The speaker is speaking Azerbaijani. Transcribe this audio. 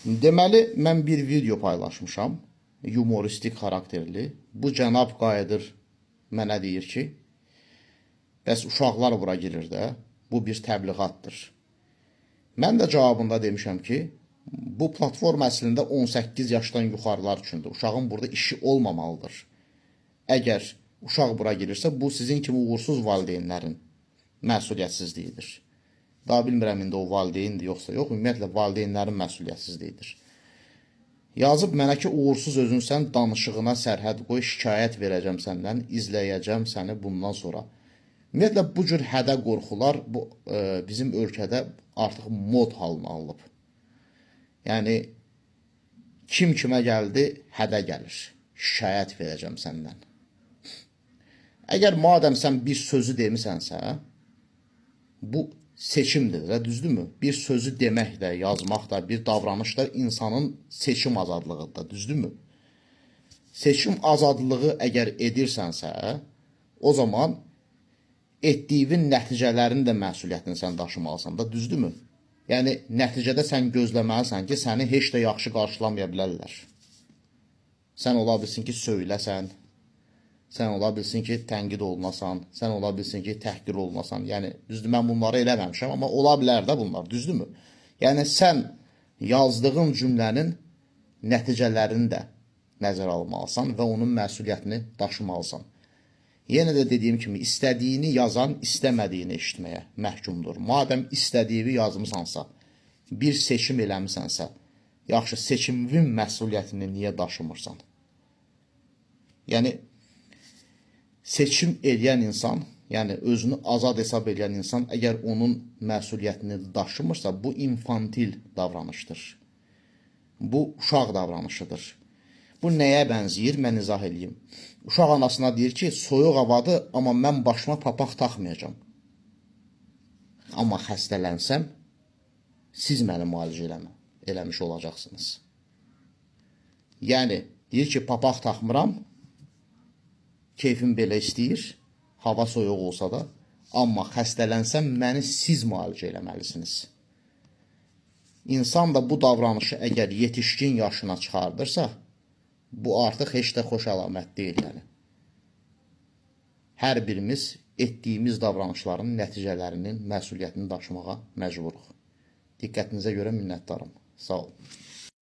Deməli, mən bir video paylaşmışam, humoristik xarakterli. Bu cənab qayıdır mənə deyir ki, bəs uşaqlar bura girir də, bu bir təbliğatdır. Mən də cavabında demişəm ki, bu platform əslində 18 yaşdan yuxarılar üçündür. Uşağın burada işi olmamalıdır. Əgər uşaq bura girirsə, bu sizin kimi uğursuz valideynlərin məsuliyyətsizliyidir. Daha bilmirəm indi o valideyndir yoxsa yox, ümumiyyətlə valideynlərin məsuliyyətsizliyidir. Yazıb mənə ki, uğursuz özünsən, danışığına sərhəd qoy, şikayət verəcəm səndən, izləyəcəm səni bundan sonra. Ümumiyyətlə, bu cür hədə qorxular bizim ölkədə artıq mod halını alıb. Yəni, kim kimə gəldi, hədə gəlir. Şikayət verəcəm səndən. Əgər madəm sən bir sözü demisənsə, bu seçimdir, düzdürmü? Bir sözü demək də, yazmaq da, bir davranış da insanın seçim azadlığıdır, düzdürmü? Seçim azadlığı əgər edirsənsə, o zaman etdiyin nəticələrin də məsuliyyətini sən daşımalısan da, düzdürmü? Yəni, nəticədə sən gözləməlisən ki, səni heç də yaxşı qarşılamaya bilərlər. Sən ola bilsin ki, söyləsən, sən ola bilsin ki, tənqid olunasan, sən ola bilsin ki, təhqir olunasan. Yəni, düzdür, mən bunları eləməmişəm, amma ola bilər də bunlar, düzdürmü? Yəni, sən yazdığın cümlənin nəticələrini də nəzərə almalısan və onun məsuliyyətini daşımalısan. Yenə də dediyim kimi, istədiyini yazan, istəmədiyini eşitməyə məhkumdur. Madəm istədiyini yazmısansa, bir seçim eləmisənsə, yaxşı, seçimin məsuliyyətini niyə daşımırsan? Yəni, seçim edən insan, yəni özünü azad hesab edən insan, əgər onun məsuliyyətini daşımırsa, bu infantil davranışdır. Bu, uşaq davranışıdır. Bu nəyə bənzəyir? Mən izah edeyim. Uşaq anasına deyir ki, soyuq havadır, amma mən başıma papaq taxmayacam. Amma xəstələnsəm, siz məni müalicə eləmiş olacaqsınız. Yəni, deyir ki, papaq taxmıram, keyfim belə istəyir, hava soyuq olsa da, amma xəstələnsəm, məni siz müalicə eləməlisiniz. İnsan da bu davranışı əgər yetişkin yaşına çıxardırsa, bu artıq heç də xoş əlamət deyil. Yəni. Hər birimiz etdiyimiz davranışların nəticələrinin məsuliyyətini daşımağa məcburuq. Diqqətinizə görə minnətdarım. Sağ olun.